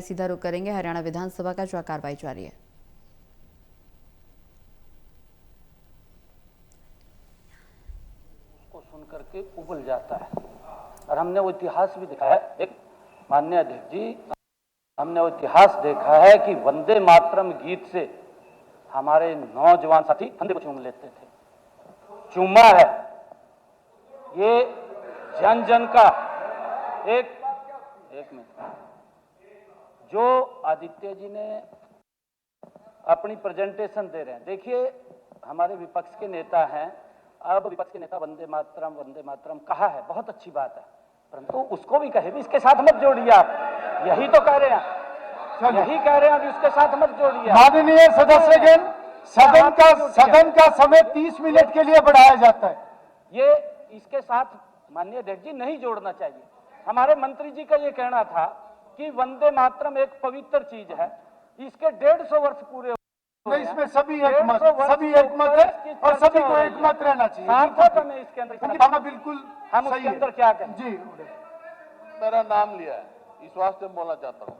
सीधा रुख करेंगे हरियाणा विधानसभा का, जहां कार्रवाई जारी है। उसको सुन करके उबल जाता है और हमने वो इतिहास भी देखा है। एक माननीय अध्यक्ष जी, हमने वो इतिहास देखा है कि वंदे मातरम गीत से हमारे नौजवान साथी कंधे को चूम लेते थे। चूमा है ये जन जन का एक मिनट। जो आदित्य जी ने अपनी प्रेजेंटेशन दे रहे हैं, देखिए हमारे विपक्ष के नेता हैं, अब विपक्ष के नेता वंदे मातरम कहा है, बहुत अच्छी बात है, परंतु उसको भी कहे भी इसके साथ मत जोड़िए। आप यही तो कह रहे हैं, यही कह रहे हैं, अभी उसके साथ मत जोड़िए। माननीय सदस्यगण, सदन का समय 30 मिनट के लिए बढ़ाया जाता है। ये इसके साथ माननीय अध्यक्ष जी नहीं जोड़ना चाहिए। हमारे मंत्री जी का ये कहना था कि वंदे मातरम एक पवित्र चीज है, इसके 150 वर्ष पूरे तो इसमें सभी एक मत है और सभी को एक मत रहना चाहिए। सार्थक हमें इसके अंदर बिल्कुल हम उसके अंदर क्या कहें जी। मेरा नाम लिया है, इस वास्ते बोलना चाहता हूँ।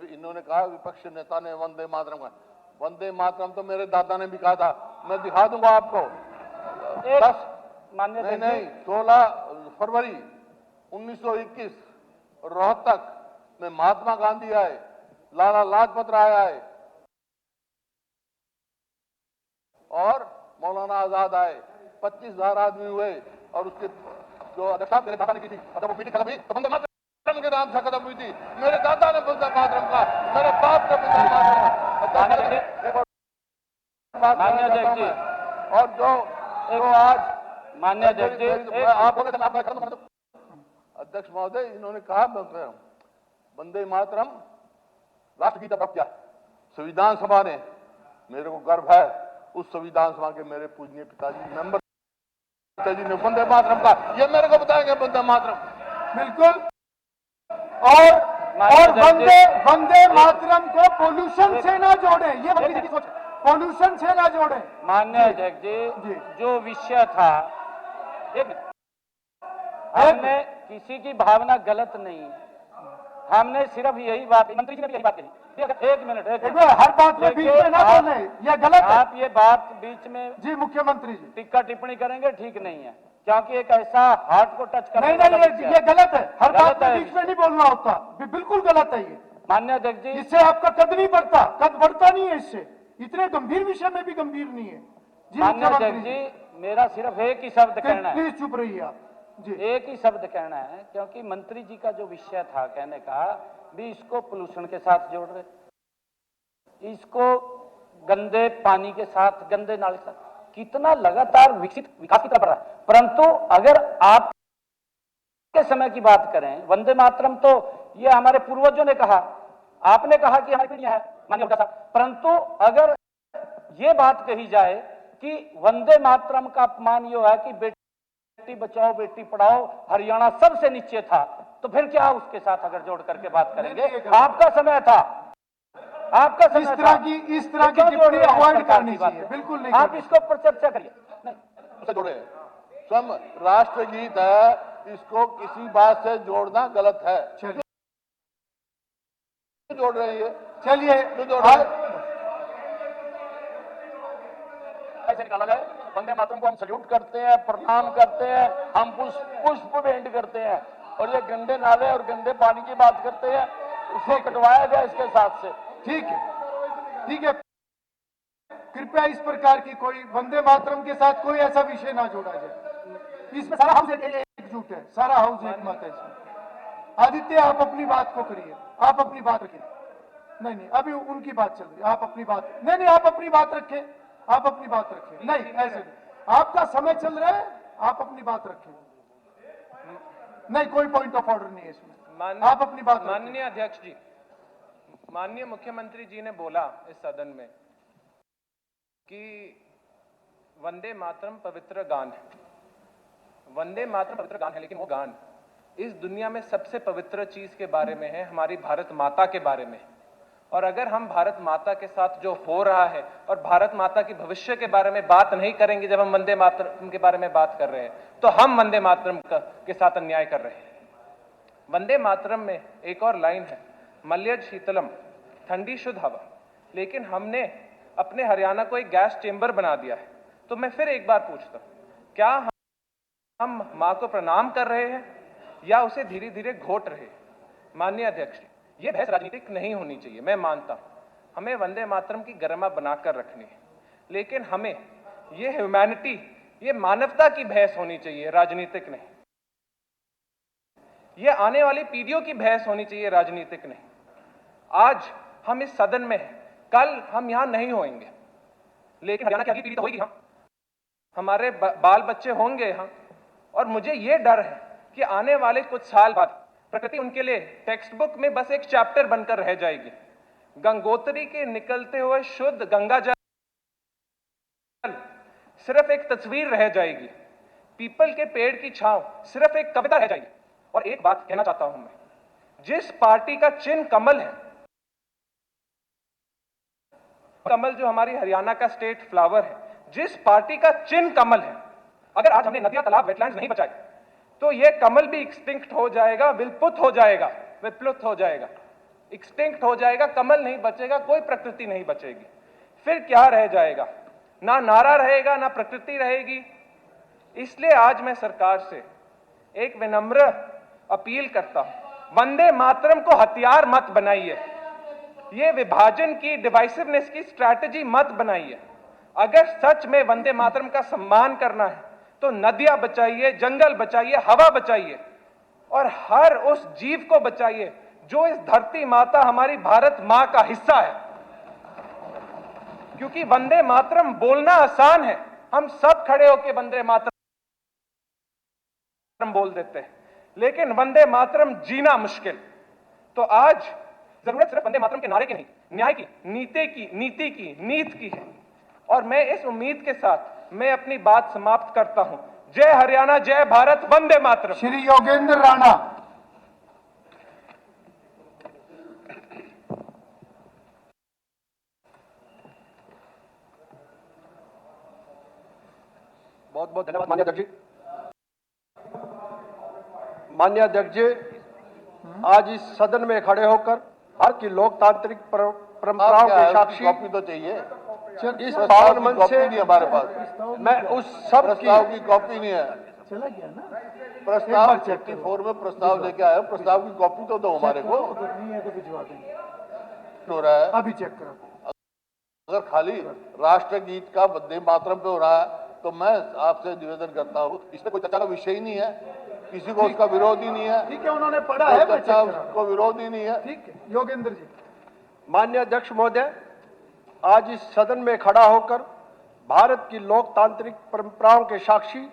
इन्होंने कहा विपक्ष नेता ने वंदे मातरम का, वंदे मातरम तो मेरे दादा ने भी कहा था, मैं दिखा दूंगा आपको। 16 फरवरी 1921 रोहतक में महात्मा गांधी आए, लाला लाजपत राय आए और मौलाना आजाद आए। 25,000 आदमी हुए और उसके जो अध्यक्षता मेरे दादा ने की थी, जब वो मीटिंग खत्म हुई तो वंदे मातरम के नाम से खत्म हुई थी। मेरे दादा ने वंदे मातरम का, मेरे बाप ने वंदे मातरम माननीय अध्यक्ष जी और जो आज माननीय अध्यक्ष जी आप बोले अध्यक्ष महोदय, इन्होंने कहा वंदे मातरम राष्ट्रगीत प्राप्त किया संविधान सभा ने। मेरे को गर्व है उस संविधान सभा के मेरे पूजनीय पिताजी मेंबर पिताजी ने वंदे मातरम का, ये मेरे को बताएंगे वंदे मातरम बिल्कुल। और वंदे मातरम को पोल्यूशन से ना जोड़े, ये सोच, पोल्यूशन से ना जोड़े। माननीय अध्यक्ष जी, जो विषय था, हमने किसी की भावना गलत नहीं, हमने सिर्फ यही बात, मंत्री जी ने भी यही बात कही। एक मिनट, हर बात में बीच में ना बोले, ये गलत है। आप ये बात बीच में जी मुख्यमंत्री जी टिक्का टिप्पणी करेंगे, ठीक नहीं है, क्योंकि एक ऐसा हार्ट को टच करने नहीं, ये गलत है। हर बात में बीच में नहीं बोलना होता, बिल्कुल गलत है ये। माननीय अध्यक्ष जी, इससे आपका कद नहीं बढ़ता, कद बढ़ता नहीं है इससे। इतने गंभीर विषय में भी गंभीर नहीं है। माननीय अध्यक्ष जी, मेरा सिर्फ एक ही शब्द कहना है, प्लीज चुप रहिए आप जी। एक ही शब्द कहना है, क्योंकि मंत्री जी का जो विषय था कहने का भी, इसको पोल्यूशन के साथ जोड़ रहे, इसको गंदे पानी के साथ, गंदे नाले के साथ, कितना लगातार विकास की तरफ बढ़ रहा है। परंतु अगर आप के समय की बात करें, वंदे मातरम तो ये हमारे पूर्वजों ने कहा, आपने कहा कि हमारी पीढ़ियां है माननीय साहब, परंतु अगर ये बात कही जाए कि वंदे मातरम का अपमान ये है कि बेटी बचाओ बेटी पढ़ाओ हरियाणा सबसे नीचे था, तो फिर क्या उसके साथ अगर जोड़ करके बात करेंगे? आपका समय था, आपका समय इस तरह की टिप्पणी अवॉइड करनी चाहिए, बिल्कुल नहीं। आप इसके ऊपर चर्चा करिए। नहीं जोड़े, स्वयं राष्ट्रगीत है, इसको किसी बात से जोड़ना गलत है। चलिए जोड़ रहे हैं, चलिए जोड़ रहे हैं। ऐसे निकाला जाए, वंदे मातरम को हम सल्यूट करते हैं, प्रणाम करते हैं, हम पुष्प भेंट करते हैं, और ये गंदे नाले और गंदे पानी की बात करते हैं, उसको कटवाया जाए इसके साथ से। ठीक है, ठीक है। कृपया इस प्रकार की कोई वंदे मातरम के साथ कोई ऐसा विषय ना जोड़ा जाए। इसमें सारा हाउस एकजुट है, सारा हाउस एक मत है इसमें। आदित्य, आप अपनी बात को करिए, आप अपनी बात रखिए। नहीं, अभी उनकी बात चल रही है, आप अपनी बात नहीं, आप अपनी बात रखें, आप अपनी बात रखें। नहीं, ऐसे नहीं, आपका समय चल रहा है, आप अपनी बात रखें। नहीं, कोई पॉइंट ऑफ ऑर्डर नहीं है इसमें, आप अपनी बात। माननीय अध्यक्ष जी, माननीय मुख्यमंत्री जी ने बोला इस सदन में कि वंदे मातरम पवित्र गान है, वंदे मातरम पवित्र गान है, लेकिन वो गान इस दुनिया में सबसे पवित्र चीज के बारे में है, हमारी भारत माता के बारे में। और अगर हम भारत माता के साथ जो हो रहा है और भारत माता की भविष्य के बारे में बात नहीं करेंगे, जब हम वंदे मातरम के बारे में बात कर रहे हैं, तो हम वंदे मातरम के साथ अन्याय कर रहे हैं। वंदे मातरम में एक और लाइन है, मलयज शीतलम, ठंडी शुद्ध हवा, लेकिन हमने अपने हरियाणा को एक गैस चेंबर बना दिया है। तो मैं फिर एक बार पूछता हूं, क्या हम मां को प्रणाम कर रहे हैं या उसे धीरे धीरे घोट रहे हैं? माननीय अध्यक्ष, ये बहस राजनीतिक नहीं होनी चाहिए, मैं मानता हूं हमें वंदे मातरम की गरिमा बनाकर रखनी है, लेकिन हमें ये ह्यूमैनिटी, ये मानवता की बहस होनी चाहिए, राजनीतिक नहीं। ये आने वाली पीढ़ियों की बहस होनी चाहिए, राजनीतिक नहीं। आज हम इस सदन में हैं, कल हम यहां नहीं होंगे, लेकिन हरियाणा की अगली पीढ़ी तो होगी, हमारे बाल बच्चे होंगे यहां, और मुझे ये डर है कि आने वाले कुछ साल बाद प्रकृति उनके लिए टेक्स्ट बुक में बस एक चैप्टर बनकर रह जाएगी। गंगोत्री के निकलते हुए शुद्ध गंगा जल सिर्फ एक तस्वीर रह जाएगी, पीपल के पेड़ की छांव सिर्फ एक कविता रह जाएगी। और एक बात कहना चाहता हूं मैं, जिस पार्टी का चिन्ह कमल है, कमल जो हमारी हरियाणा का स्टेट फ्लावर है, जिस पार्टी का चिन्ह कमल है, अगर आज हमने नदियां, तालाब, वेटलैंड्स नहीं बचाए तो यह कमल भी एक्सटिंक्ट हो जाएगा, विलुप्त हो जाएगा, विप्लुप्त हो जाएगा, एक्सटिंक्ट हो जाएगा। कमल नहीं बचेगा, कोई प्रकृति नहीं बचेगी। फिर क्या रह जाएगा? ना नारा रहेगा, ना प्रकृति रहेगी। इसलिए आज मैं सरकार से एक विनम्र अपील करता हूं, वंदे मातरम को हथियार मत बनाइए, ये विभाजन की, डिवाइसिवनेस की स्ट्रैटेजी मत बनाइए। अगर सच में वंदे मातरम का सम्मान करना है तो नदियां बचाइए, जंगल बचाइए, हवा बचाइए, और हर उस जीव को बचाइए जो इस धरती माता, हमारी भारत मां का हिस्सा है। क्योंकि वंदे मातरम बोलना आसान है, हम सब खड़े होकर वंदे मातरम बोल देते हैं, लेकिन वंदे मातरम जीना मुश्किल। तो आज जरूरत सिर्फ वंदे मातरम के नारे की नहीं, न्याय की, नीति की, नीत की है। और मैं इस उम्मीद के साथ मैं अपनी बात समाप्त करता हूं। जय हरियाणा, जय भारत, वंदे मातरम। श्री योगेंद्र राणा। बहुत बहुत धन्यवाद माननीय अध्यक्ष जी। माननीय अध्यक्ष जी, आज इस सदन में खड़े होकर भारत की लोकतांत्रिक परंपराओं के साक्षी, कॉपी तो चाहिए, इस पावन मंच से हमारे पास मैं उस सब प्रस्ताव की कॉपी नहीं है। चला गया ना, प्रस्ताव 54 में प्रस्ताव लेके आए, प्रस्ताव की कॉपी तो दो हमारे को। अगर नहीं है तो भिजवा देंगे, हो रहा है अभी चेक करो। अगर खाली राष्ट्रगीत का वंदे मातरम पे हो रहा है तो मैं आपसे निवेदन करता हूँ, इसमें कोई चर्चा का विषय ही नहीं है, किसी को उसका विरोध ही नहीं है। ठीक है, उन्होंने पढ़ा है, मैं चर्चा चेक करा। को विरोध ही नहीं है। ठीक है, योगेंद्र जी। माननीय अध्यक्ष महोदय, आज इस सदन में खड़ा होकर भारत की लोकतांत्रिक परंपराओं के साक्षी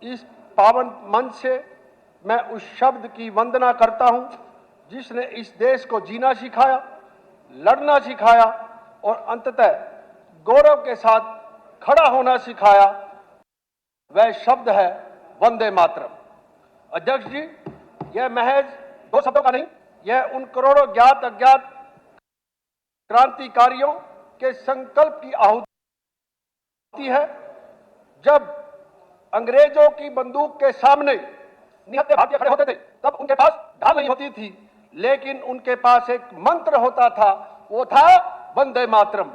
इस पावन मंच से मैं उस शब्द की वंदना करता हूं जिसने इस देश को जीना सिखाया, लड़ना सिखाया और अंततः गौरव के साथ खड़ा होना सिखाया। वह शब्द है वंदे मातरम। अध्यक्ष जी, यह महज दो शब्दों का नहीं, यह उन करोड़ों ज्ञात अज्ञात क्रांतिकारियों के संकल्प की आहुति है। जब अंग्रेजों की बंदूक के सामने निहत्थे भारतीय खड़े होते थे, तब उनके पास ढाल नहीं होती थी, लेकिन उनके पास एक मंत्र होता था, वो था वंदे मातरम।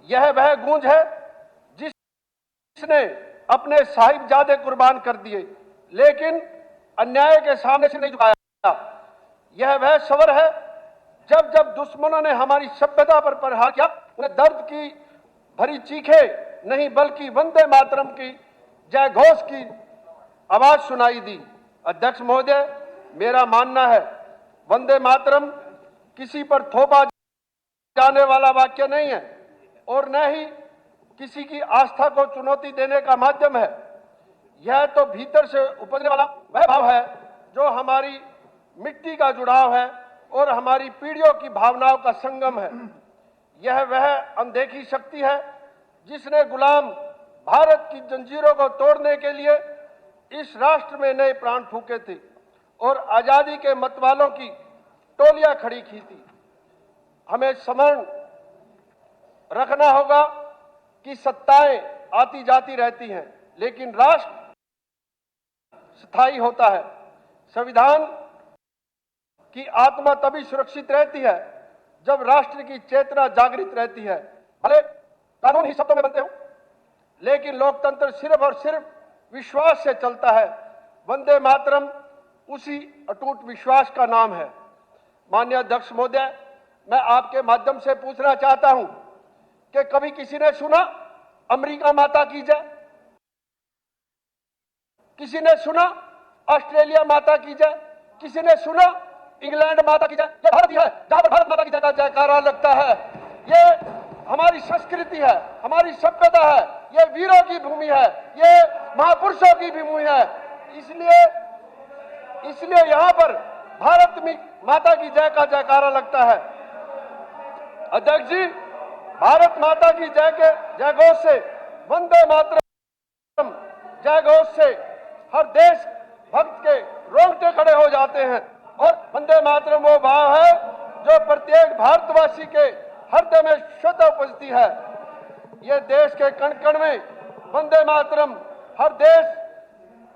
यह वह गूंज है जिसने अपने साहिबजादे कुर्बान कर दिए, लेकिन अन्याय के सामने से नहीं झुकाया। यह वह स्वर है जब जब दुश्मनों ने हमारी सभ्यता पर प्रहार किया, उन्हें दर्द की भरी चीखें नहीं बल्कि वंदे मातरम की जय घोष की आवाज सुनाई दी। अध्यक्ष महोदय, मेरा मानना है वंदे मातरम किसी पर थोपा जाने वाला वाक्य नहीं है और न ही किसी की आस्था को चुनौती देने का माध्यम है। यह तो भीतर से उपजने वाला वह भाव है जो हमारी मिट्टी का जुड़ाव है और हमारी पीढ़ियों की भावनाओं का संगम है। यह वह अनदेखी शक्ति है जिसने गुलाम भारत की जंजीरों को तोड़ने के लिए इस राष्ट्र में नए प्राण फूके थे और आजादी के मतवालों की टोलियां खड़ी की थी। हमें स्मरण रखना होगा कि सत्ताएं आती जाती रहती हैं, लेकिन राष्ट्र स्थायी होता है। संविधान कि आत्मा तभी सुरक्षित रहती है जब राष्ट्र की चेतना जागृत रहती है। भले कानून ही शब्दों में बनते हो, लेकिन लोकतंत्र सिर्फ और सिर्फ विश्वास से चलता है। वंदे मातरम उसी अटूट विश्वास का नाम है। माननीय अध्यक्ष महोदय, मैं आपके माध्यम से पूछना चाहता हूं कि कभी किसी ने सुना अमेरिका माता की जय? किसी ने सुना ऑस्ट्रेलिया माता की जय? किसी ने सुना इंग्लैंड माता की जय? ये भारत ही है जहां पर भारत माता की जय का जयकारा लगता है। ये हमारी संस्कृति है, हमारी सभ्यता है, ये वीरों की भूमि है, ये महापुरुषों की भी भूमि है। इसलिए यहां पर भारत माता की जय का जयकारा लगता है। अध्यक्ष जी, भारत माता की जय के जयघोष से, वंदे मातरम जयघोष से हर देश भक्त के रोंगटे खड़े हो जाते हैं। और वंदे मातरम वो भाव है जो प्रत्येक भारतवासी के हृदय में स्वतः उपजती है। ये देश के कण कण में वंदे मातरम, हर देश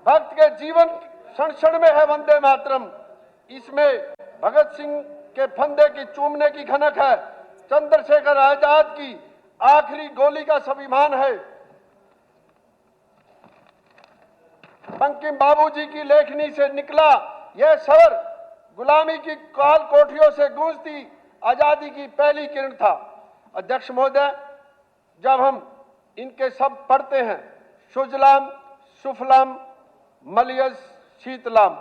भक्त के जीवन क्षण क्षण में है वंदे मातरम। इसमें भगत सिंह के फंदे की चूमने की खनक है, चंद्रशेखर आजाद की आखिरी गोली का स्वाभिमान है, बंकिम बाबूजी की लेखनी से निकला यह स्वर गुलामी की काल कोठरियों से गूंजती आजादी की पहली किरण था। अध्यक्ष महोदय, जब हम इनके शब्द पढ़ते हैं, सुजलाम सुफलाम मलयज शीतलाम,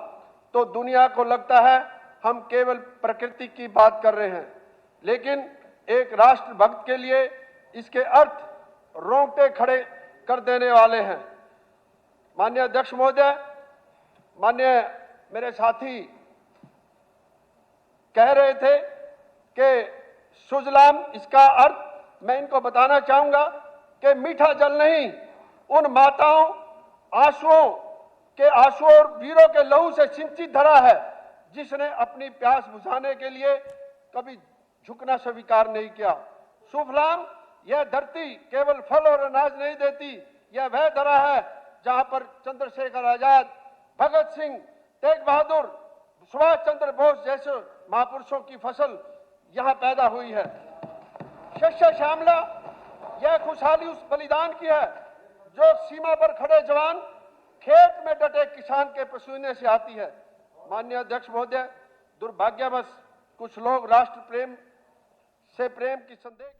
तो दुनिया को लगता है हम केवल प्रकृति की बात कर रहे हैं। लेकिन एक राष्ट्रभक्त के लिए इसके अर्थ रोंगटे खड़े कर देने वाले हैं। माननीय अध्यक्ष महोदय, माननीय मेरे साथी कह रहे थे कि सुजलाम, इसका अर्थ मैं इनको बताना चाहूंगा कि मीठा जल नहीं, उन माताओं आंसुओं के आंसुओं और वीरों के लहू से सिंचित धरा है जिसने अपनी प्यास बुझाने के लिए कभी झुकना स्वीकार नहीं किया। सुफलाम, यह धरती केवल फल और अनाज नहीं देती, यह वह धरा है जहां पर चंद्रशेखर आजाद, भगत सिंह, तेग बहादुर, सुभाष चंद्र बोस जैसे महापुरुषों की फसल यहां पैदा हुई है। शस्य श्यामला, यह खुशहाली उस बलिदान की है जो सीमा पर खड़े जवान, खेत में डटे किसान के पसीने से आती है। माननीय अध्यक्ष महोदय, दुर्भाग्यवश कुछ लोग राष्ट्र प्रेम से प्रेम की संदेह